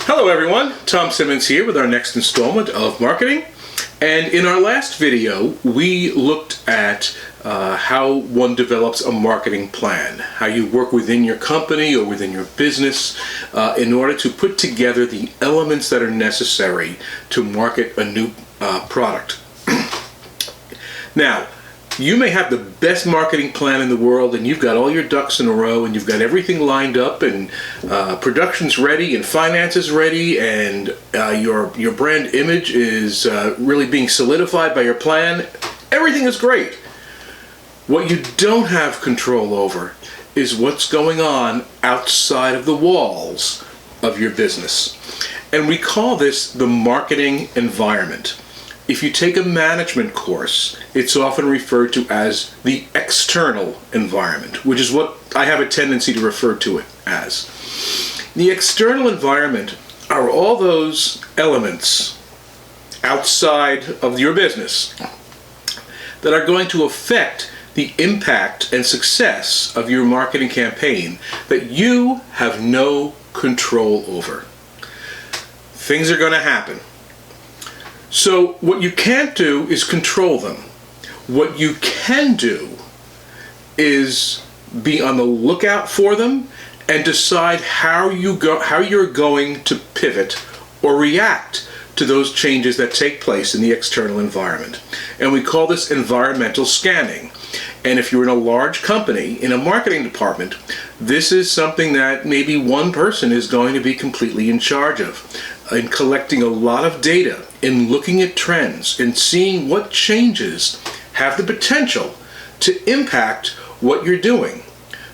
Hello everyone, Tom Simmons here with our next installment of marketing. And in our last video, we looked at how one develops a marketing plan, how you work within your company or within your business in order to put together the elements that are necessary to market a new product. Now, you may have the best marketing plan in the world and you've got all your ducks in a row and you've got everything lined up and production's ready and finance is ready and your brand image is really being solidified by your plan. Everything is great. What you don't have control over is what's going on outside of the walls of your business. And we call this the marketing environment. If you take a management course, it's often referred to as the external environment, which is what I have a tendency to refer to it as. The external environment are all those elements outside of your business that are going to affect the impact and success of your marketing campaign that you have no control over. Things are going to happen. So what you can't do is control them. What you can do is be on the lookout for them and decide how you're going to pivot or react to those changes that take place in the external environment. And we call this environmental scanning. And if you're in a large company, in a marketing department, this is something that maybe one person is going to be completely in charge of, in collecting a lot of data, in looking at trends, in seeing what changes have the potential to impact what you're doing,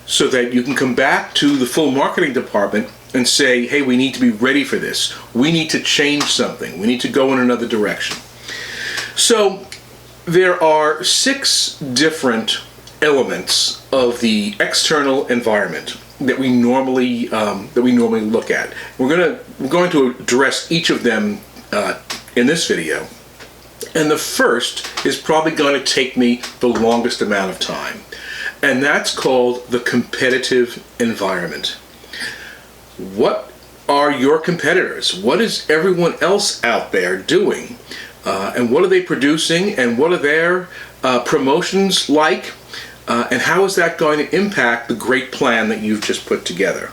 so that you can come back to the full marketing department and say, hey, we need to be ready for this. We need to change something. We need to go in another direction. So there are 6 different elements of the external environment that we normally look at. We're going to address each of them in this video, and the first is probably going to take me the longest amount of time, and that's called the competitive environment. What are your competitors? What is everyone else out there doing? And what are they producing? And what are their promotions like? And how is that going to impact the great plan that you've just put together?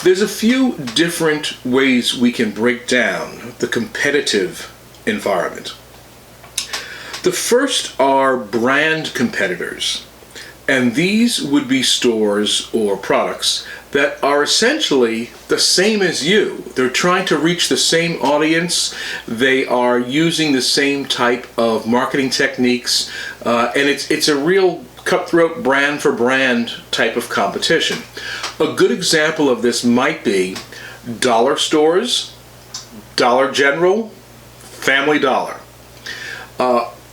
There's a few different ways we can break down the competitive environment. The first are brand competitors. And these would be stores or products that are essentially the same as you. They're trying to reach the same audience. They are using the same type of marketing techniques. And it's a real cutthroat brand for brand type of competition. A good example of this might be dollar stores, Dollar General, Family Dollar.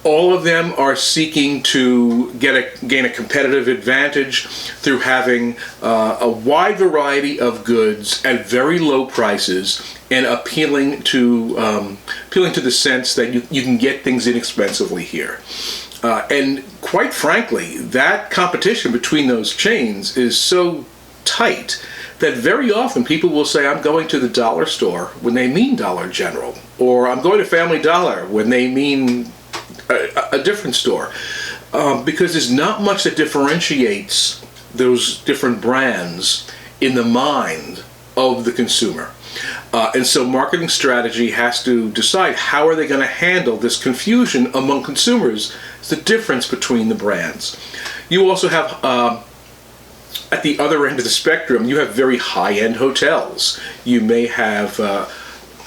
All of them are seeking to gain a competitive advantage through having a wide variety of goods at very low prices and appealing to the sense that you can get things inexpensively here. And quite frankly, that competition between those chains is so tight that very often people will say, I'm going to the dollar store when they mean Dollar General, or I'm going to Family Dollar when they mean a different store, because there's not much that differentiates those different brands in the mind of the consumer. And so marketing strategy has to decide how are they going to handle this confusion among consumers. It's the difference between the brands. You also have, at the other end of the spectrum, you have very high-end hotels. You may have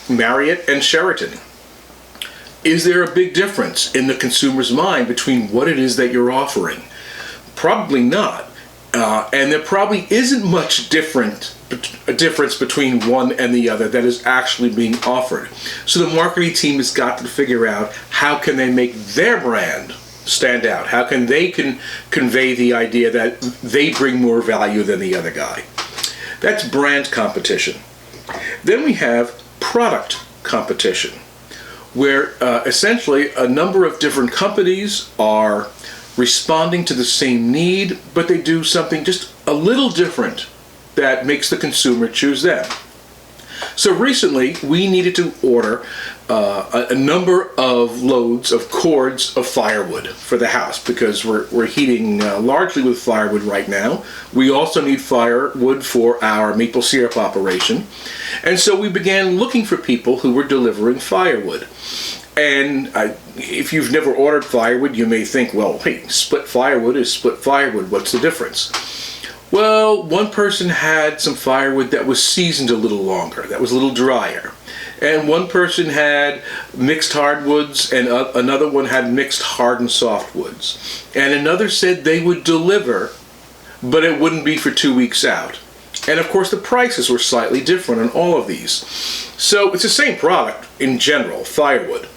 Marriott and Sheraton. Is there a big difference in the consumer's mind between what it is that you're offering? Probably not. And there probably isn't much difference between one and the other that is actually being offered. So the marketing team has got to figure out how can they make their brand stand out? How can they convey the idea that they bring more value than the other guy? That's brand competition. Then we have product competition, where essentially a number of different companies are responding to the same need, but they do something just a little different that makes the consumer choose them. So recently, we needed to order a number of loads of cords of firewood for the house because we're heating largely with firewood right now. We also need firewood for our maple syrup operation. And so we began looking for people who were delivering firewood. And if you've never ordered firewood, you may think, well, hey, split firewood is split firewood. What's the difference? Well, one person had some firewood that was seasoned a little longer, that was a little drier. And one person had mixed hardwoods, and another one had mixed hard and softwoods. And another said they would deliver, but it wouldn't be for 2 weeks out. And of course, the prices were slightly different on all of these. So it's the same product in general, firewood.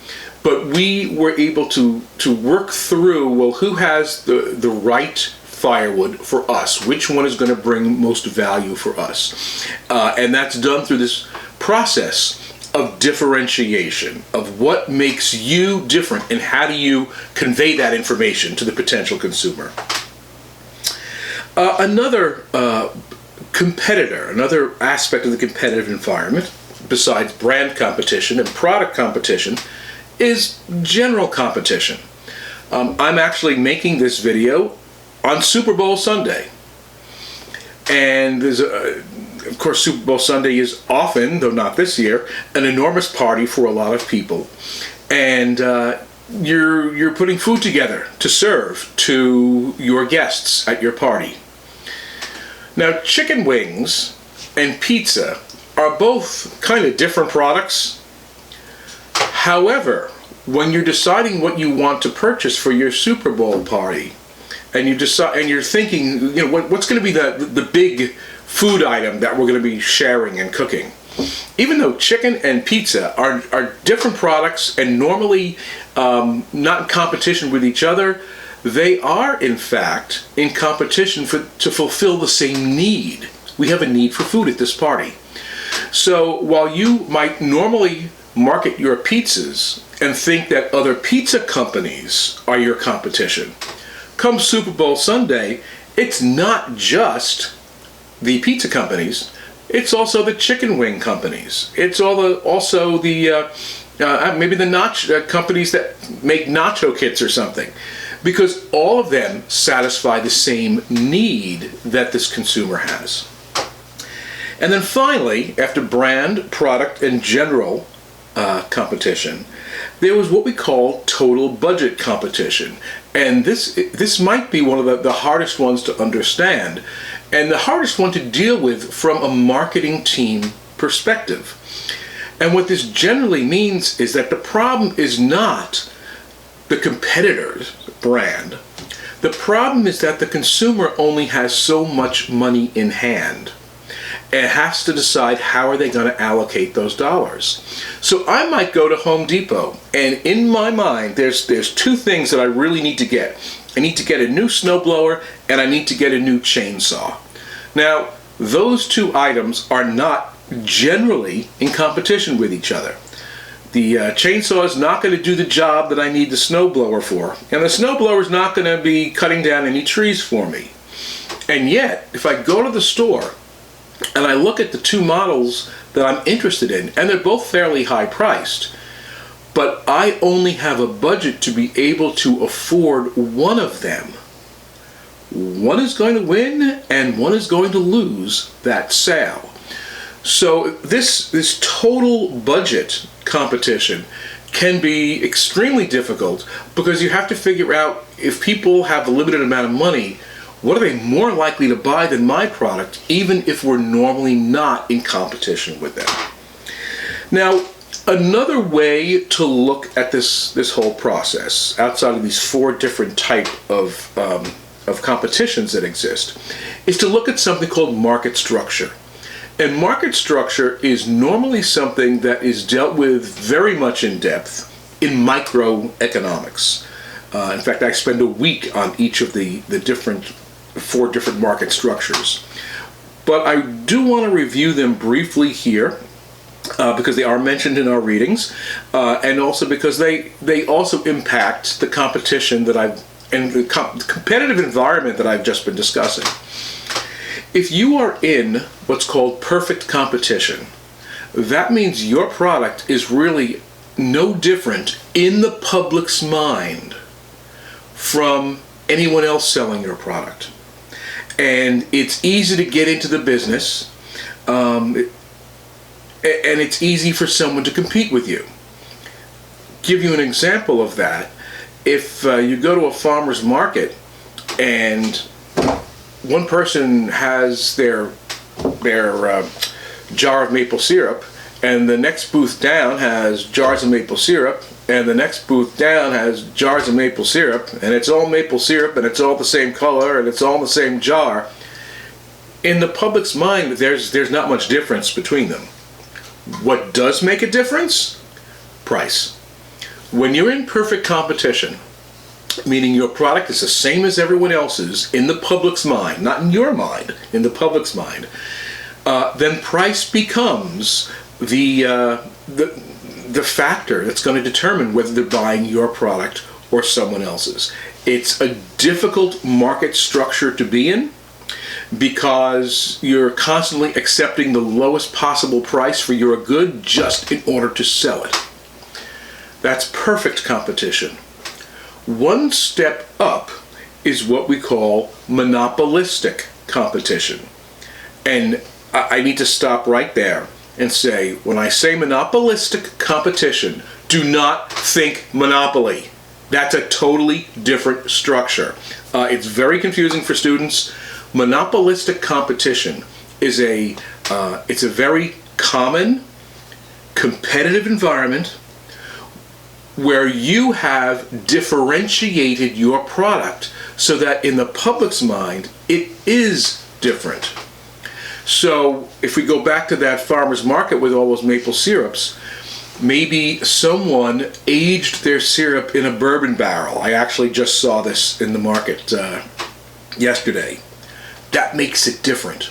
But we were able to work through, well, who has the right firewood for us? Which one is going to bring most value for us? And that's done through this process of differentiation, of what makes you different and how do you convey that information to the potential consumer. Another competitor, another aspect of the competitive environment, besides brand competition and product competition, is general competition. I'm actually making this video on Super Bowl Sunday. And there's of course, Super Bowl Sunday is often, though not this year, an enormous party for a lot of people. And you're putting food together to serve to your guests at your party. Now, chicken wings and pizza are both kind of different products. However, when you're deciding what you want to purchase for your Super Bowl party, and you're thinking, what's going to be the big food item that we're going to be sharing and cooking. Even though chicken and pizza are different products and normally not in competition with each other, they are in fact in competition to fulfill the same need. We have a need for food at this party. So while you might normally market your pizzas and think that other pizza companies are your competition, come Super Bowl Sunday, it's not just the pizza companies, it's also the chicken wing companies. It's also the maybe the companies that make nacho kits or something, because all of them satisfy the same need that this consumer has. And then finally, after brand, product, and general competition, there was what we call total budget competition. And this might be one of the hardest ones to understand, and the hardest one to deal with from a marketing team perspective. And what this generally means is that the problem is not the competitor's brand. The problem is that the consumer only has so much money in hand and has to decide how are they going to allocate those dollars. So I might go to Home Depot, and in my mind there's two things that I really need to get. I need to get a new snowblower, and I need to get a new chainsaw. Now, those two items are not generally in competition with each other. The chainsaw is not going to do the job that I need the snowblower for, and the snowblower is not going to be cutting down any trees for me. And yet, if I go to the store and I look at the two models that I'm interested in, and they're both fairly high priced, but I only have a budget to be able to afford one of them, one is going to win and one is going to lose that sale. So this total budget competition can be extremely difficult, because you have to figure out, if people have a limited amount of money, what are they more likely to buy than my product, even if we're normally not in competition with them. Now, another way to look at this whole process, outside of these four different type of competitions that exist, is to look at something called market structure. And market structure is normally something that is dealt with very much in depth in microeconomics. In fact, I spend a week on each of the four different market structures. But I do want to review them briefly here, because they are mentioned in our readings, and also because they also impact the competition and the competitive environment that I've just been discussing. If you are in what's called perfect competition, that means your product is really no different in the public's mind from anyone else selling your product. And it's easy to get into the business, and it's easy for someone to compete with you. Give you an example of that. If you go to a farmer's market and one person has their jar of maple syrup, and the next booth down has jars of maple syrup, and the next booth down has jars of maple syrup, and it's all maple syrup, and it's all the same color, and it's all in the same jar, in the public's mind, there's not much difference between them. What does make a difference? Price. When you're in perfect competition, meaning your product is the same as everyone else's in the public's mind, not in your mind, in the public's mind, then price becomes the factor that's going to determine whether they're buying your product or someone else's. It's a difficult market structure to be in because you're constantly accepting the lowest possible price for your good just in order to sell it. That's perfect competition. One step up is what we call monopolistic competition. And I need to stop right there and say, when I say monopolistic competition, do not think monopoly. That's a totally different structure. It's very confusing for students. Monopolistic competition is it's a very common competitive environment where you have differentiated your product so that in the public's mind it is different. So if we go back to that farmer's market with all those maple syrups, maybe someone aged their syrup in a bourbon barrel. I actually just saw this in the market yesterday. That makes it different.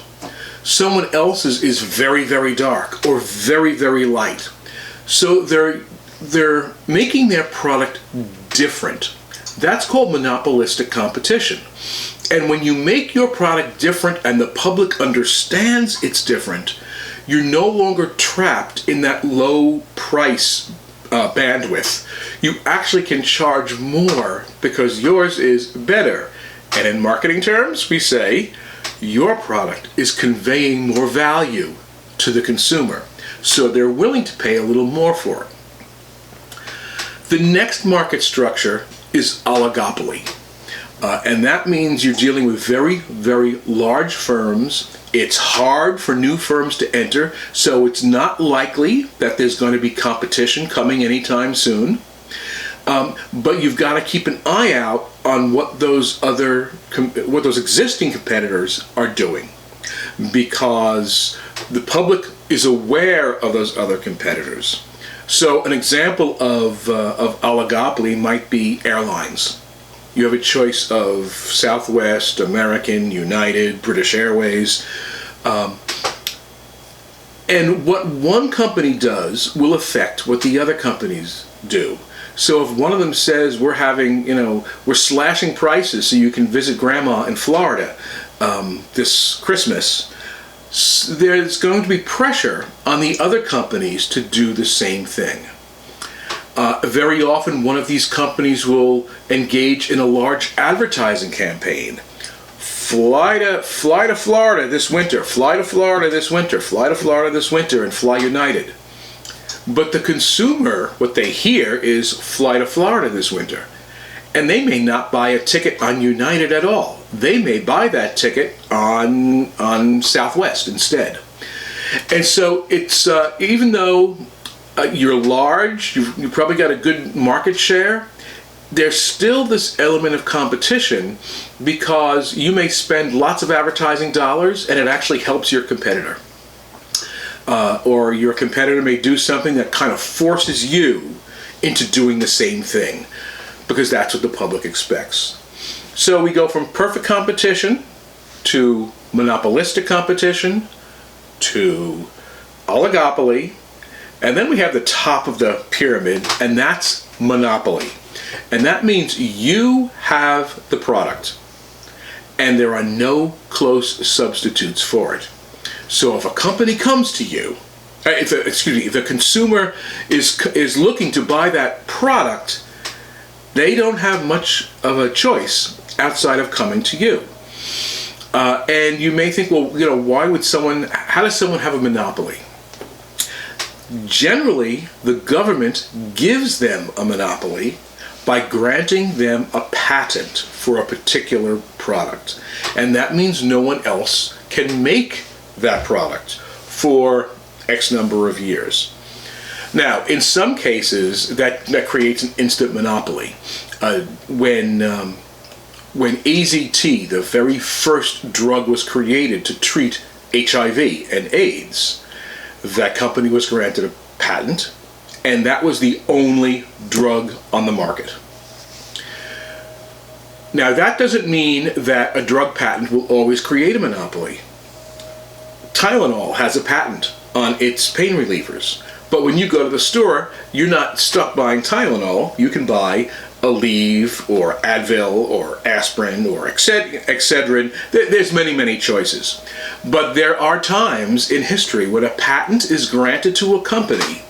Someone else's is very, very dark or very, very light. So they're making their product different. That's called monopolistic competition. And when you make your product different and the public understands it's different, you're no longer trapped in that low price bandwidth. You actually can charge more because yours is better. And in marketing terms, we say your product is conveying more value to the consumer. So they're willing to pay a little more for it. The next market structure is oligopoly. And that means you're dealing with very, very large firms. It's hard for new firms to enter, so it's not likely that there's going to be competition coming anytime soon. But you've got to keep an eye out on what those existing competitors are doing, because the public is aware of those other competitors. So an example of oligopoly might be airlines. You have a choice of Southwest, American, United, British Airways. And what one company does will affect what the other companies do. So if one of them says we're slashing prices so you can visit grandma in Florida this Christmas, there's going to be pressure on the other companies to do the same thing. Very often one of these companies will engage in a large advertising campaign. Fly to Florida this winter, fly to Florida this winter, fly to Florida this winter, and fly United. But the consumer, what they hear is fly to Florida this winter. And they may not buy a ticket on United at all. They may buy that ticket on Southwest instead. And so it's, even though you're large, you've probably got a good market share, there's still this element of competition because you may spend lots of advertising dollars and it actually helps your competitor. Or your competitor may do something that kind of forces you into doing the same thing because that's what the public expects. So we go from perfect competition to monopolistic competition to oligopoly, and then we have the top of the pyramid, and that's monopoly. And that means you have the product and there are no close substitutes for it. So if a company comes to you if the consumer is looking to buy that product, they don't have much of a choice outside of coming to you. And you may think, well, how does someone have a monopoly? Generally, the government gives them a monopoly by granting them a patent for a particular product. And that means no one else can make that product for X number of years. Now, in some cases, that creates an instant monopoly. When AZT, the very first drug, was created to treat HIV and AIDS, that company was granted a patent, and that was the only drug on the market. Now, that doesn't mean that a drug patent will always create a monopoly. Tylenol has a patent on its pain relievers, but when you go to the store, you're not stuck buying Tylenol. You can buy Aleve or Advil or aspirin or Excedrin. There's many choices. But there are times in history when a patent is granted to a company,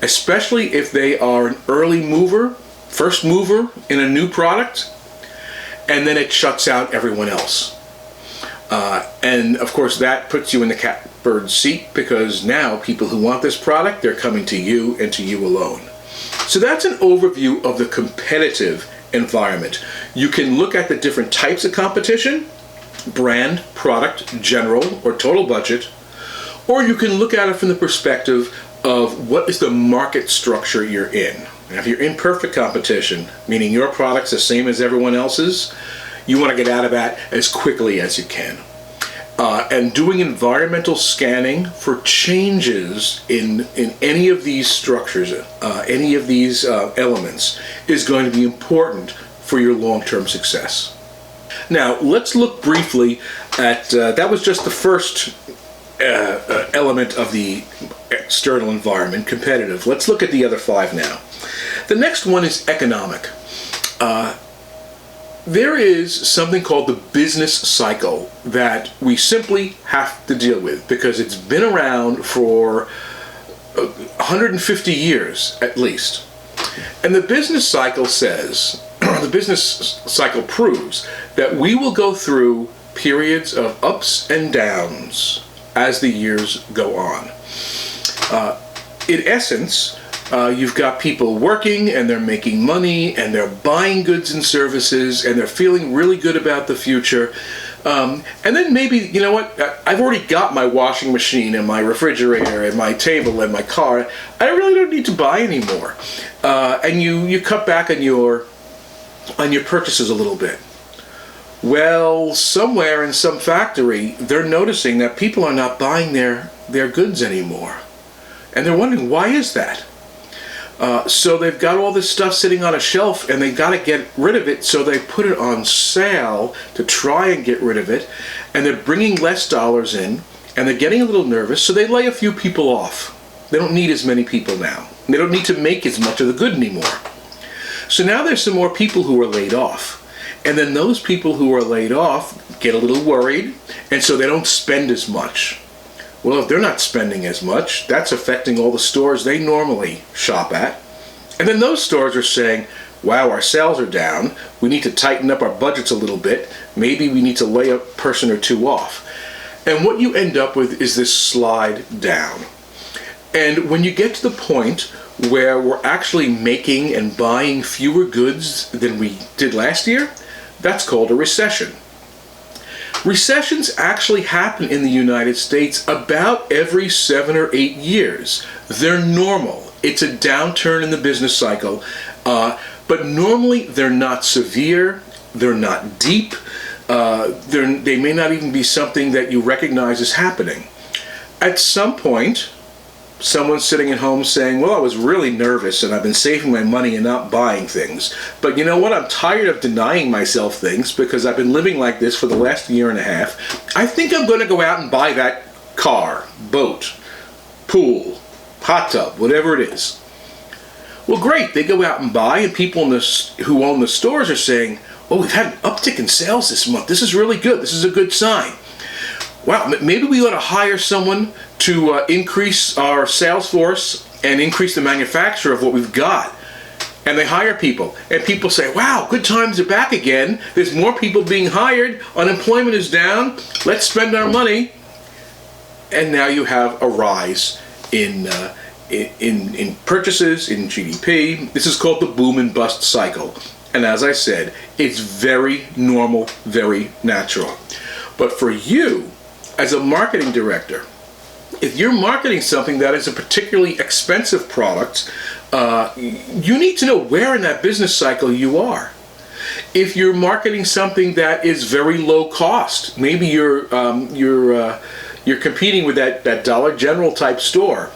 especially if they are an early mover, first mover in a new product, and then it shuts out everyone else. And of course that puts you in the catbird seat, because now people who want this product, they're coming to you and to you alone. So that's an overview of the competitive environment. You can look at the different types of competition: brand, product, general, or total budget. Or you can look at it from the perspective of what is the market structure you're in. Now, if you're in perfect competition, meaning your product's the same as everyone else's, you want to get out of that as quickly as you can. And doing environmental scanning for changes in any of these structures, any of these elements, is going to be important for your long-term success. Now, let's look briefly at, that was just the first element of the external environment, competitive. Let's look at the other 5 now. The next one is economic. There is something called the business cycle that we simply have to deal with, because it's been around for 150 years at least. And the business cycle says, the business cycle proves that we will go through periods of ups and downs as the years go on. In essence, you've got people working and they're making money and they're buying goods and services and they're feeling really good about the future. And then maybe, you know what, I've already got my washing machine and my refrigerator and my table and my car. I really don't need to buy anymore. And you cut back on your purchases a little bit. Well, somewhere in some factory, they're noticing that people are not buying their goods anymore. And they're wondering, why is that? So they've got all this stuff sitting on a shelf and they've got to get rid of it, so they put it on sale to try and get rid of it, and they're bringing less dollars in and they're getting a little nervous, so they lay a few people off. They don't need as many people now. They don't need to make as much of the good anymore. So now there's some more people who are laid off, and then those people who are laid off get a little worried, and so they don't spend as much. Well, if they're not spending as much, that's affecting all the stores they normally shop at. And then those stores are saying, wow, our sales are down. We need to tighten up our budgets a little bit. Maybe we need to lay a person or two off. And what you end up with is this slide down. And when you get to the point where we're actually making and buying fewer goods than we did last year, that's called a recession. Recessions actually happen in the United States about every 7 or 8 years. They're normal. It's a downturn in the business cycle, but normally they're not severe, they're not deep, they may not even be something that you recognize as happening. At some point, someone's sitting at home saying, well, I was really nervous and I've been saving my money and not buying things. But you know what? I'm tired of denying myself things because I've been living like this for the last year and a half. I think I'm going to go out and buy that car, boat, pool, hot tub, whatever it is. Well, great. They go out and buy, and people who own the stores are saying, oh, we've had an uptick in sales this month. This is really good. This is a good sign. Wow, maybe we ought to hire someone to increase our sales force and increase the manufacture of what we've got. And they hire people. And people say, wow, good times are back again. There's more people being hired. Unemployment is down. Let's spend our money. And now you have a rise in purchases, in GDP. This is called the boom and bust cycle. And as I said, it's very normal, very natural. But for you, as a marketing director, if you're marketing something that is a particularly expensive product, you need to know where in that business cycle you are. If you're marketing something that is very low cost, maybe you're competing with that Dollar General type store.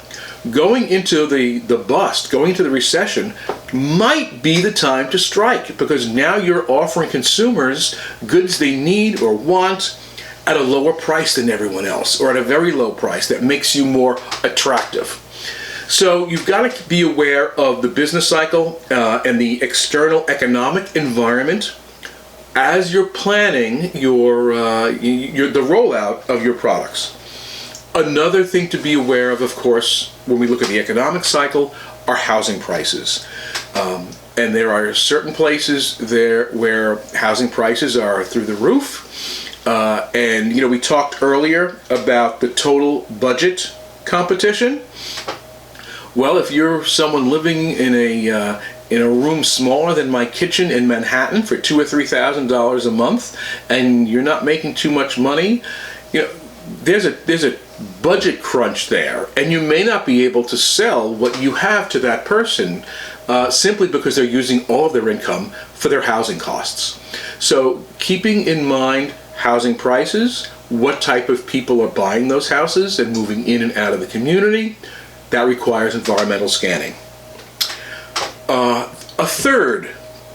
Going into the bust, going into the recession, might be the time to strike, because now you're offering consumers goods they need or want at a lower price than everyone else, or at a very low price that makes you more attractive. So you've got to be aware of the business cycle and the external economic environment as you're planning the rollout of your products. Another thing to be aware of course, when we look at the economic cycle, are housing prices. And there are certain places there where housing prices are through the roof. And we talked earlier about the total budget competition. Well, if you're someone living in a room smaller than my kitchen in Manhattan for $2,000 or $3,000 a month, and you're not making too much money, there's a budget crunch there, and you may not be able to sell what you have to that person simply because they're using all of their income for their housing costs. So keeping in mind housing prices, what type of people are buying those houses and moving in and out of the community, that requires environmental scanning. A third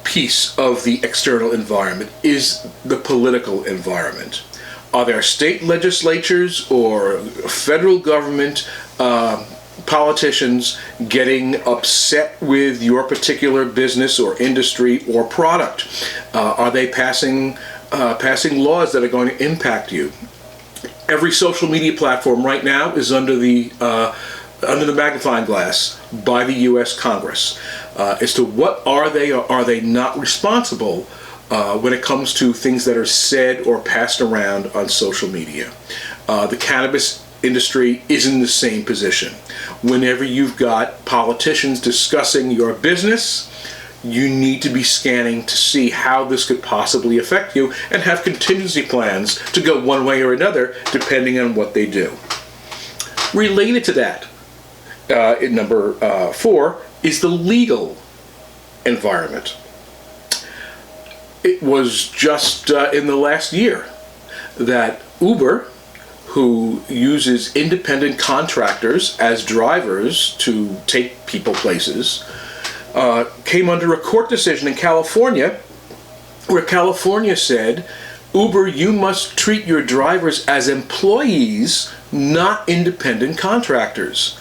piece of the external environment is the political environment. Are there state legislatures or federal government politicians getting upset with your particular business or industry or product? Are they passing laws that are going to impact you? Every social media platform right now is under the magnifying glass by the U.S. Congress as to what are they or are they not responsible when it comes to things that are said or passed around on social media. The cannabis industry is in the same position. Whenever you've got politicians discussing your business, you need to be scanning to see how this could possibly affect you and have contingency plans to go one way or another depending on what they do. Related to that, in number 4, is the legal environment. It was just in the last year that Uber, who uses independent contractors as drivers to take people places, came under a court decision in California where California said, Uber, you must treat your drivers as employees, not independent contractors.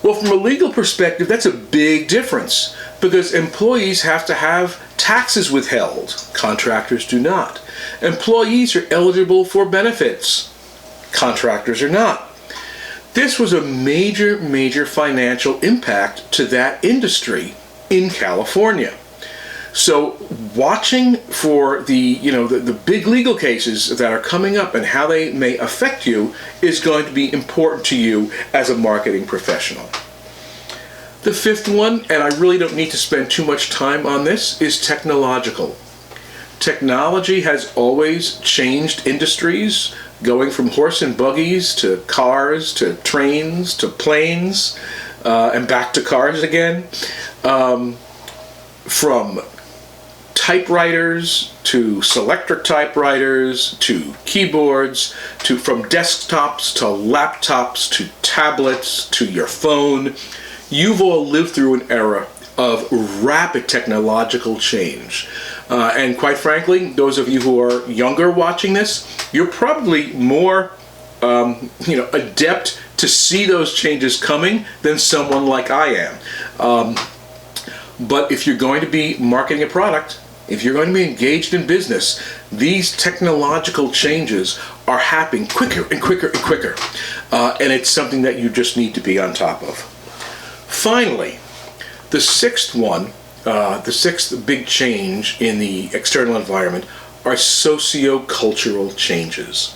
Well, from a legal perspective, that's a big difference because employees have to have taxes withheld. Contractors do not. Employees are eligible for benefits. Contractors are not. This was a major, major financial impact to that industry in California. So watching for the big legal cases that are coming up and how they may affect you is going to be important to you as a marketing professional. The 5th one, and I really don't need to spend too much time on this, is technological. Technology has always changed industries, going from horse and buggies to cars to trains to planes and back to cars again. From typewriters to selectric typewriters to keyboards from desktops to laptops to tablets to your phone. You've all lived through an era of rapid technological change. And quite frankly, those of you who are younger watching this, you're probably more adept to see those changes coming than someone like I am. But if you're going to be marketing a product, if you're going to be engaged in business, these technological changes are happening quicker and quicker and quicker. And it's something that you just need to be on top of. Finally, the sixth big change in the external environment are sociocultural changes.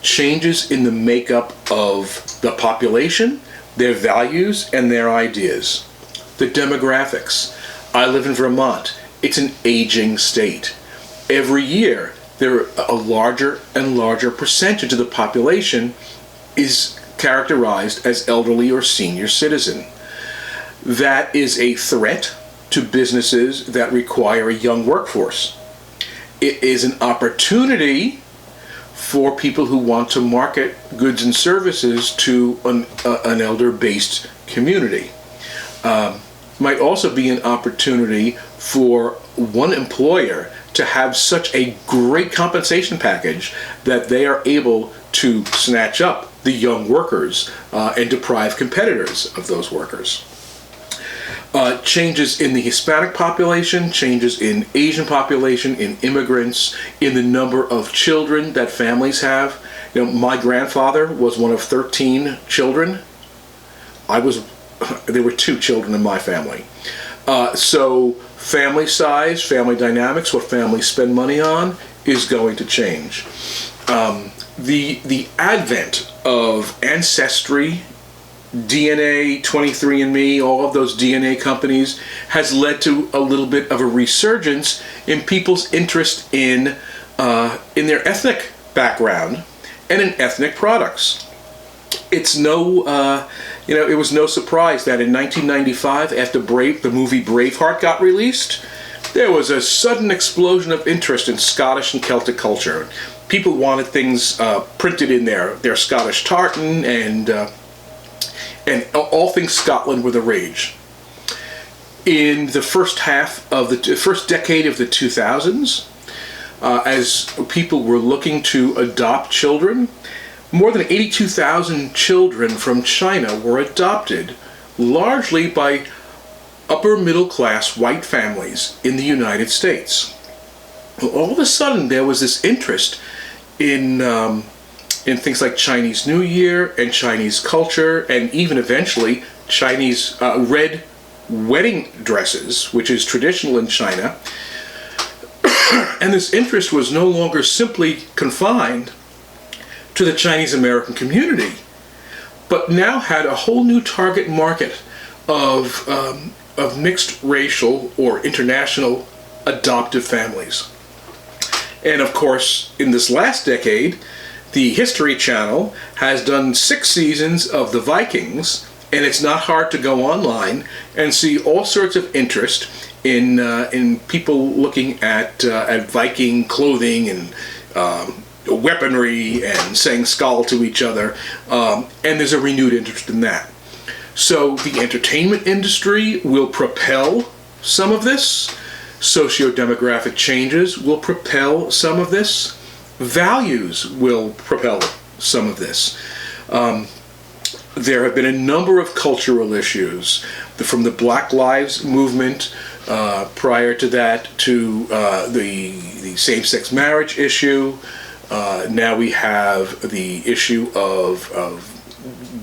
Changes in the makeup of the population, their values, and their ideas. The demographics. I live in Vermont. It's an aging state. Every year, a larger and larger percentage of the population is characterized as elderly or senior citizen. That is a threat to businesses that require a young workforce. It is an opportunity for people who want to market goods and services to an elder-based community. Might also be an opportunity for one employer to have such a great compensation package that they are able to snatch up the young workers and deprive competitors of those workers. Changes in the Hispanic population, changes in Asian population, in immigrants, in the number of children that families have. You know, my grandfather was one of 13 children. There were 2 children in my family. So family size, family dynamics, what families spend money on is going to change. The advent of Ancestry, DNA, 23andMe, all of those DNA companies has led to a little bit of a resurgence in people's interest in their ethnic background and in ethnic products. It was no surprise that in 1995, after the movie Braveheart got released, there was a sudden explosion of interest in Scottish and Celtic culture. People wanted things printed in their Scottish tartan, and all things Scotland were the rage. In the first decade of the 2000s, as people were looking to adopt children, more than 82,000 children from China were adopted, largely by upper middle class white families in the United States. All of a sudden there was this interest in things like Chinese New Year and Chinese culture, and even eventually Chinese red wedding dresses, which is traditional in China. And this interest was no longer simply confined to the Chinese American community, but now had a whole new target market of mixed racial or international adoptive families. And of course, in this last decade, the History Channel has done 6 seasons of The Vikings, and it's not hard to go online and see all sorts of interest in people looking at Viking clothing and weaponry and saying skull to each other, and there's a renewed interest in that. So the entertainment industry will propel some of this. Socio-demographic changes will propel some of this. Values will propel some of this. There have been a number of cultural issues, from the Black Lives Movement prior to that to the same-sex marriage issue. Now we have the issue of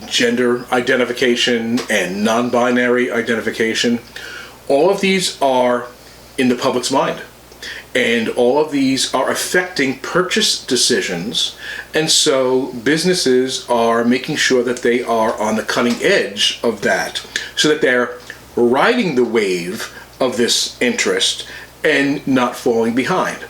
gender identification and non-binary identification. All of these are in the public's mind, and all of these are affecting purchase decisions, and so businesses are making sure that they are on the cutting edge of that, so that they're riding the wave of this interest and not falling behind.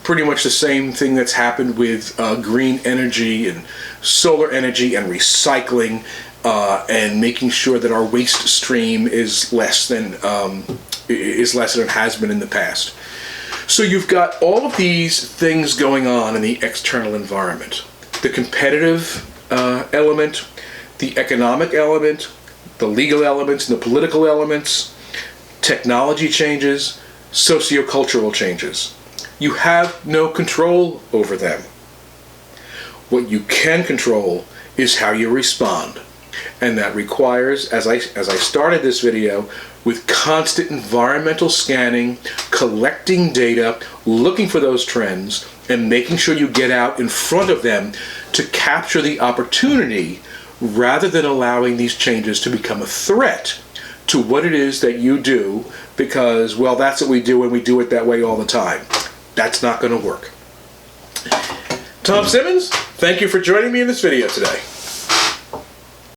Pretty much the same thing that's happened with green energy and solar energy and recycling, and making sure that our waste stream is less than it has been in the past. So you've got all of these things going on in the external environment: the competitive element, the economic element, the legal elements and the political elements, technology changes, sociocultural changes. You have no control over them. What you can control is how you respond. And that requires, as I started this video, with constant environmental scanning, collecting data, looking for those trends, and making sure you get out in front of them to capture the opportunity rather than allowing these changes to become a threat to what it is that you do because, well, that's what we do and we do it that way all the time. That's not going to work. Tom Simmons, thank you for joining me in this video today.